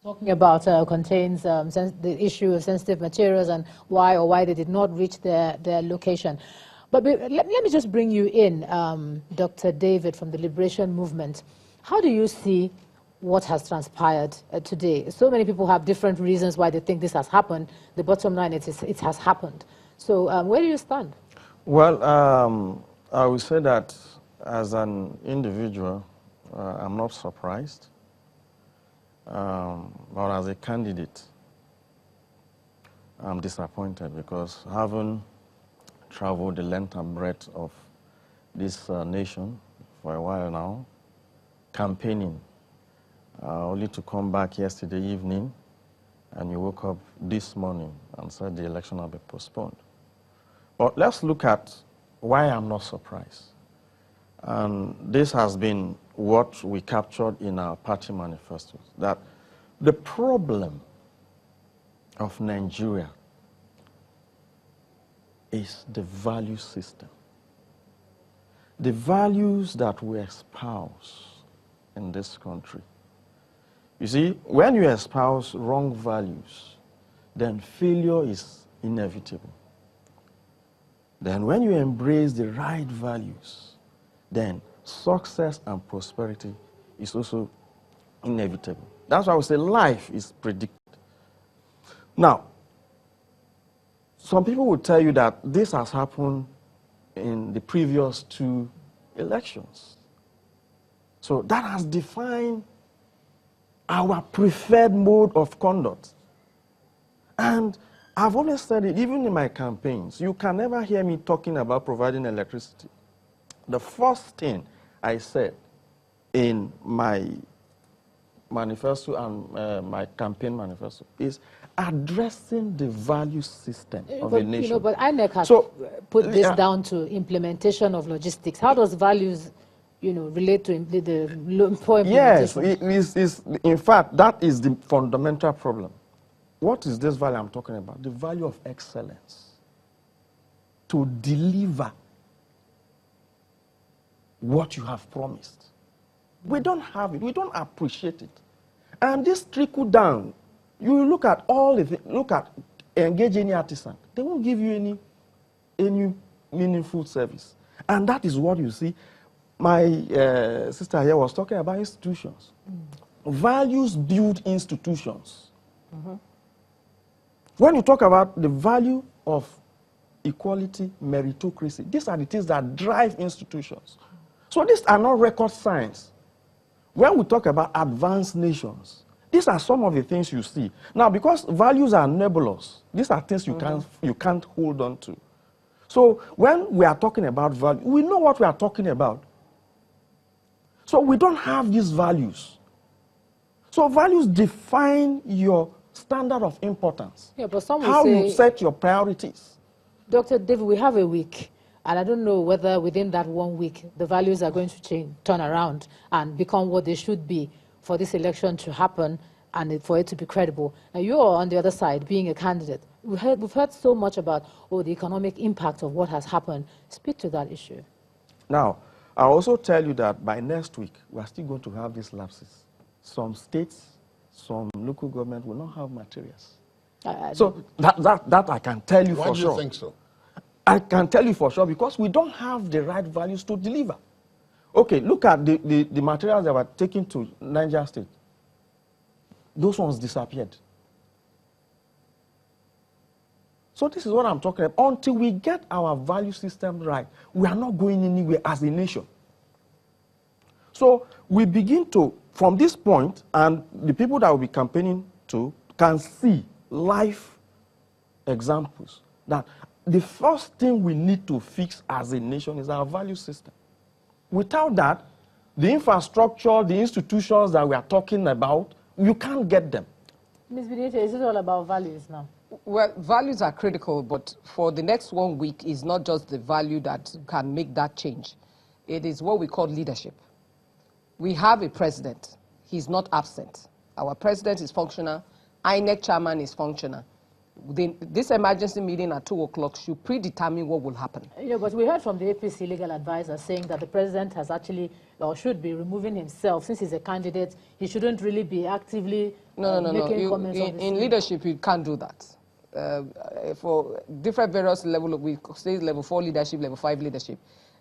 talking about contains the issue of sensitive materials and why they did not reach their location. But let me just bring you in, Dr. David from the Liberation Movement. How do you see what has transpired today? So many people have different reasons why they think this has happened. The bottom line is it has happened. So where do you stand? Well, I would say that as an individual, I'm not surprised. But as a candidate, I'm disappointed because having traveled the length and breadth of this nation for a while now, campaigning, only to come back yesterday evening, and you woke up this morning and said the election will be postponed. But let's look at why I'm not surprised. And this has been what we captured in our party manifestos, that the problem of Nigeria is the value system. The values that we espouse in this country. You see, when you espouse wrong values, then failure is inevitable. Then when you embrace the right values, then success and prosperity is also inevitable. That's why I would say life is predicted. Now, some people will tell you that this has happened in the previous 2 elections. So that has defined our preferred mode of conduct. And I've always said it, even in my campaigns, you can never hear me talking about providing electricity. The first thing I said in my manifesto and my campaign manifesto is addressing the value system of a nation. You know, but INEC has put this down to implementation of logistics. How does values, you know, relate to the poor implementation? Yes, in fact, that is the fundamental problem. What is this value I'm talking about? The value of excellence. To deliver what you have promised. We don't have it. We don't appreciate it. And this trickle down, you look at engage any artisan. They won't give you any meaningful service. And that is what you see. My sister here was talking about institutions. Values build institutions. When you talk about the value of equality, meritocracy, these are the things that drive institutions. So these are not record science. When we talk about advanced nations, these are some of the things you see. Now, because values are nebulous, these are things you can't hold on to. So when we are talking about value, we know what we are talking about. So we don't have these values. So values define your standard of importance. Yeah, but some will how say, you set your priorities. Dr. David, we have a week, and I don't know whether within that 1 week the values are going to turn around and become what they should be for this election to happen and for it to be credible. Now, you are on the other side, being a candidate. We've heard so much about the economic impact of what has happened. Speak to that issue. Now, I'll also tell you that by next week, we're still going to have these lapses. Some states, some local government will not have materials. So that I can tell you for sure. Why do you think so? I can tell you for sure because we don't have the right values to deliver. Okay, look at the materials that were taken to Niger State. Those ones disappeared. So this is what I'm talking about. Until we get our value system right, we are not going anywhere as a nation. So we begin to, from this point, and the people that will be campaigning to can see life examples that the first thing we need to fix as a nation is our value system. Without that, the infrastructure, the institutions that we are talking about, you can't get them. Ms. Benita, is it all about values now? Well, values are critical, but for the next 1 week, it's not just the value that can make that change. It is what we call leadership. We have a president. He's not absent. Our president is functional. INEC chairman is functional. This emergency meeting at 2 o'clock should predetermine what will happen. Yeah, but we heard from the APC legal advisor saying that the president has actually, or should be, removing himself. Since he's a candidate, he shouldn't really be actively making comments on this. In leadership, you can't do that. For different various levels, we say level 4 leadership, level 5 leadership.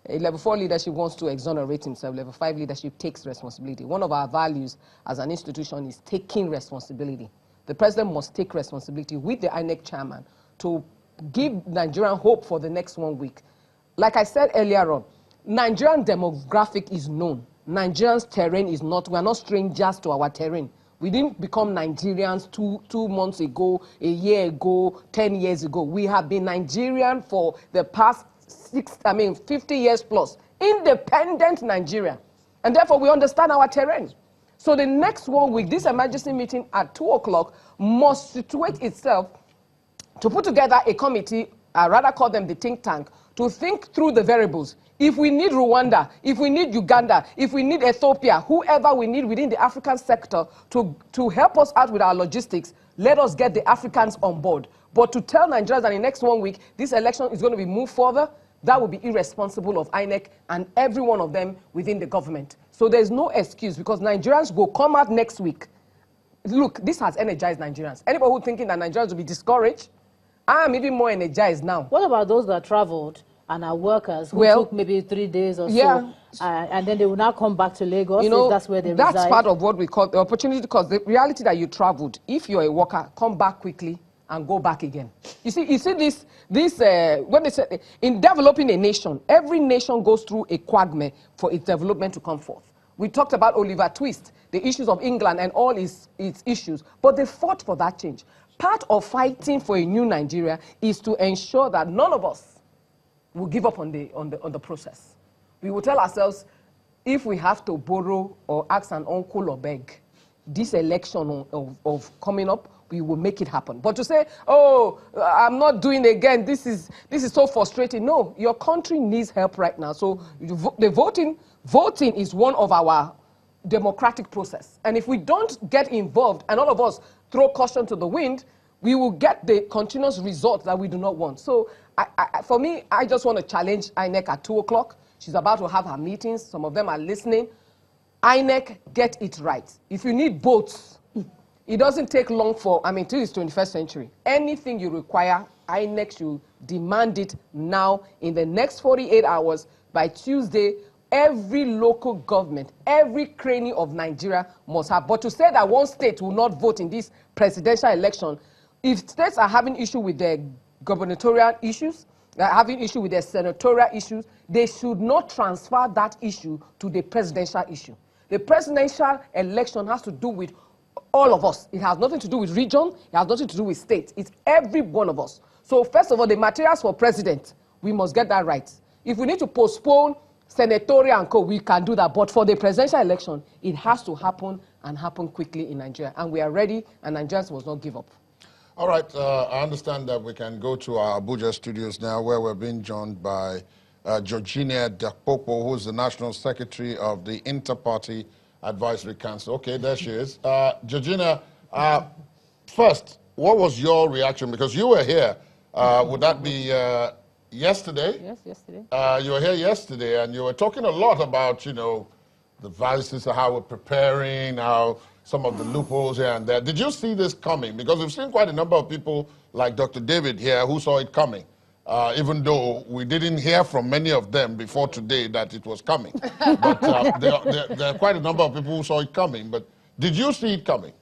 Level 4 leadership wants to exonerate himself. Level 5 leadership takes responsibility. One of our values as an institution is taking responsibility. The president must take responsibility with the INEC chairman to give Nigerian hope for the next 1 week. Like I said earlier on, Nigerian demographic is known. Nigerians' terrain is not, we are not strangers to our terrain. We didn't become Nigerians two months ago, a year ago, 10 years ago. We have been Nigerian for the past 50 years plus. Independent Nigeria. And therefore, we understand our terrain. So the next 1 week, this emergency meeting at 2 o'clock must situate itself to put together a committee, I rather call them the think tank, to think through the variables. If we need Rwanda, if we need Uganda, if we need Ethiopia, whoever we need within the African sector to help us out with our logistics, let us get the Africans on board. But to tell Nigerians that in the next 1 week, this election is going to be moved further, that would be irresponsible of INEC and every one of them within the government. So there's no excuse because Nigerians will come out next week. Look, this has energized Nigerians. Anybody who's thinking that Nigerians will be discouraged, I am even more energized now. What about those that traveled and are workers who took maybe 3 days or so, and then they will now come back to Lagos, you know, if that's where they reside? That's part of what we call the opportunity, because the reality that you traveled, if you're a worker, come back quickly and go back again. You see this when they say, in developing a nation, every nation goes through a quagmire for its development to come forth. We talked about Oliver Twist, the issues of England and all its issues, but they fought for that change. Part of fighting for a new Nigeria is to ensure that none of us will give up on the process. We will tell ourselves, if we have to borrow or ask an uncle or beg, this election of coming up, we will make it happen. But to say, oh, I'm not doing it again, this is so frustrating. No, your country needs help right now. So the voting is one of our democratic process. And if we don't get involved and all of us throw caution to the wind, we will get the continuous result that we do not want. So for me, I just want to challenge INEC at 2 o'clock. She's about to have her meetings. Some of them are listening. INEC, get it right. If you need boats, it doesn't take long till it's 21st century. Anything you require, INEC should demand it now in the next 48 hours. By Tuesday, every local government, every cranny of Nigeria must have. But to say that one state will not vote in this presidential election, if states are having issue with their gubernatorial issues, they're having issue with their senatorial issues, they should not transfer that issue to the presidential issue. The presidential election has to do with all of us. It has nothing to do with region. It has nothing to do with state. It's every one of us. So first of all, the materials for president, we must get that right. If we need to postpone senatorial and co, we can do that. But for the presidential election, it has to happen and happen quickly in Nigeria. And we are ready, and Nigerians must not give up. All right, I understand that we can go to our Abuja studios now, where we're being joined by Georgina Dakpopo, who's the National Secretary of the Inter-Party Advisory Council. Okay, there she is. Georgina, first, what was your reaction? Because you were here. Would that be yesterday? Yes, yesterday. You were here yesterday, and you were talking a lot about, you know, the values of how we're preparing, how some of the loopholes here and there. Did you see this coming? Because we've seen quite a number of people like Dr. David here who saw it coming, even though we didn't hear from many of them before today that it was coming. But there are quite a number of people who saw it coming. But did you see it coming?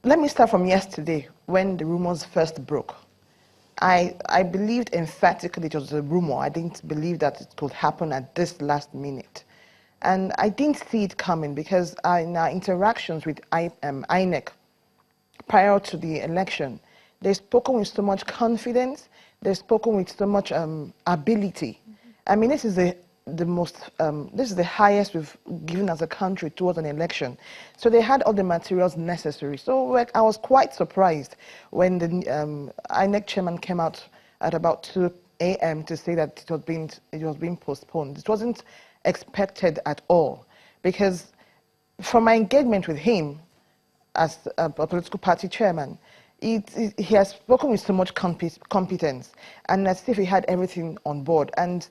Let me start from yesterday when the rumors first broke. I believed emphatically it was a rumor. I didn't believe that it could happen at this last minute. And I didn't see it coming because in our interactions with INEC prior to the election, they've spoken with so much confidence, they've spoken with so much ability. I mean, this is this is the highest we've given as a country towards an election. So they had all the materials necessary. So I was quite surprised when the INEC chairman came out at about 2 a.m. to say that it was being postponed. It wasn't expected at all, Because from my engagement with him as a political party chairman, he has spoken with so much competence, and as if he had everything on board. And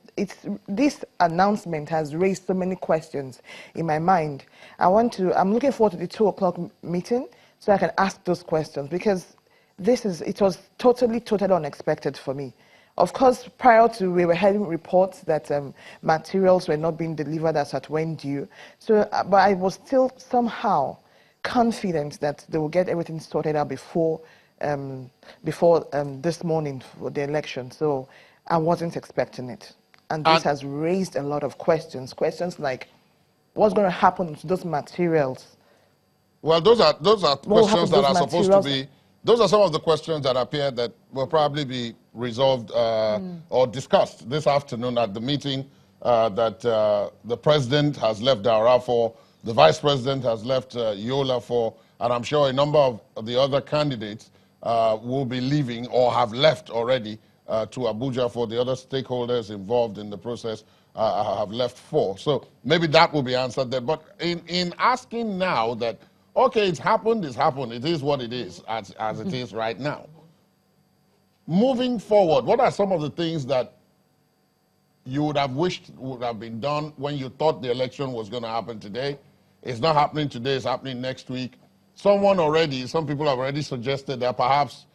this announcement has raised so many questions in my mind. I'm looking forward to the 2 o'clock meeting so I can ask those questions, because it was totally unexpected for me. Of course, prior to, we were hearing reports that materials were not being delivered as at when due. So, but I was still somehow confident that they will get everything sorted out before this morning for the election. So I wasn't expecting it. And this has raised a lot of questions. Questions like, what's going to happen to those materials? Well, those are questions that are supposed to be, those are some of the questions that appear that will probably be resolved or discussed this afternoon at the meeting that the president has left Daura for, the vice president has left Yola for, and I'm sure a number of the other candidates will be leaving or have left already to Abuja for. The other stakeholders involved in the process have left for. So maybe that will be answered there. But in asking now that, okay, it's happened, it is what it is, as it is right now. Moving forward, what are some of the things that you would have wished would have been done when you thought the election was going to happen today? It's not happening today, it's happening next week. Some people have already suggested that perhaps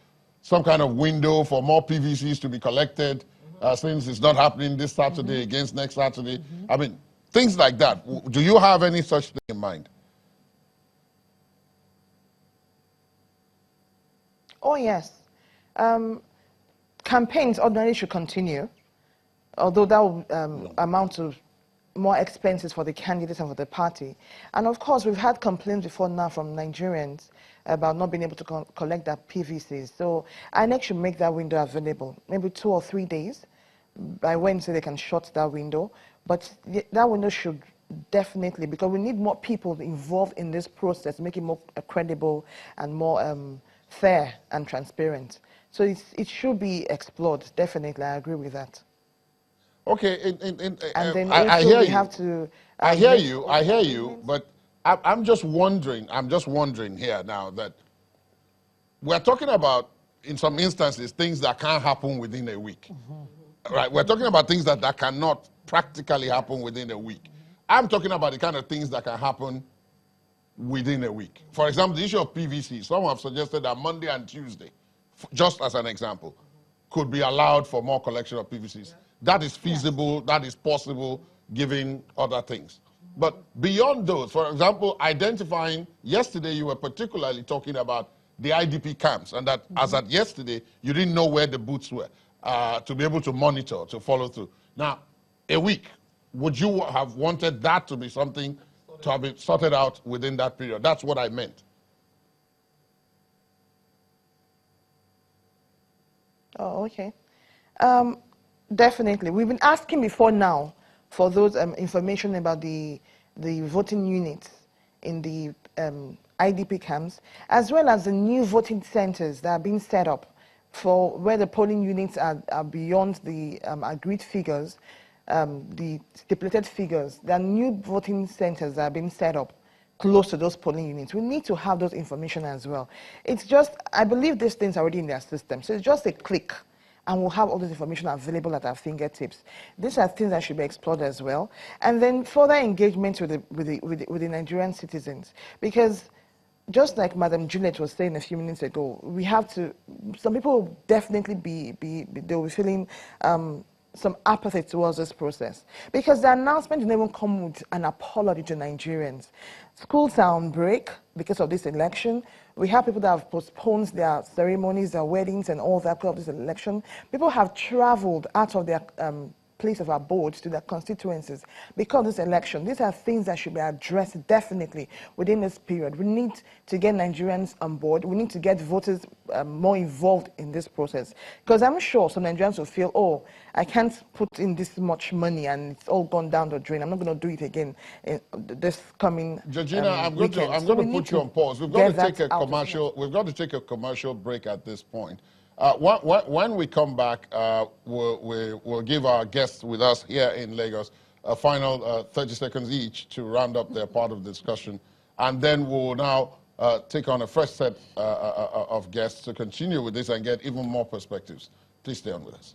some kind of window for more PVCs to be collected since it's not happening this Saturday against next Saturday. I mean, things like that. Do you have any such thing in mind? Oh, yes. Campaigns ordinarily should continue, although that will amount to more expenses for the candidates and for the party. And of course, we've had complaints before now from Nigerians about not being able to collect their PVCs. So INEC should make that window available, maybe 2 or 3 days. By Wednesday, they can shut that window. But that window should definitely, because we need more people involved in this process, make it more credible and more fair and transparent. So it should be explored, definitely. I agree with that. Okay, and then I hear you. Have to, I hear you, but I'm just wondering here now that we're talking about, in some instances, things that can't happen within a week. Right? We're talking about things that cannot practically happen within a week. I'm talking about the kind of things that can happen within a week. For example, the issue of PVC. Some have suggested that Monday and Tuesday, just as an example, could be allowed for more collection of PVCs. That is feasible, that is possible, given other things. But beyond those, for example, identifying, yesterday you were particularly talking about the IDP camps, and that as at yesterday, you didn't know where the boots were to be able to monitor, to follow through. Now, a week, would you have wanted that to be something to have been sorted out within that period? That's what I meant. Oh, okay. Definitely. We've been asking before now for those information about the voting units in the IDP camps, as well as the new voting centers that are being set up for where the polling units are beyond the agreed figures, the stipulated figures. There are new voting centers that are being set up close to those polling units. We need to have those information as well. It's just, I believe these things are already in their system, so it's just a click, and we'll have all this information available at our fingertips. These are things that should be explored as well. And then further engagement with the Nigerian citizens. Because just like Madam Juliet was saying a few minutes ago, we have to, some people will definitely they'll be feeling some apathy towards this process. Because the announcement didn't even come with an apology to Nigerians. Schools are on break because of this election. We have people that have postponed their ceremonies, their weddings, and all that because of this election. People have traveled out of their place of abode to their constituencies because of this election. These are things that should be addressed definitely within this period. We need to get Nigerians on board. We need to get voters more involved in this process. Because I'm sure some Nigerians will feel, oh, I can't put in this much money and it's all gone down the drain. I'm not going to do it again in this coming Georgina, I'm going to put you on pause. We've got to take a commercial. We've got to take a commercial break at this point. When we come back, we'll give our guests with us here in Lagos a final 30 seconds each to round up their part of the discussion. And then we'll now take on a fresh set of guests to continue with this and get even more perspectives. Please stay on with us.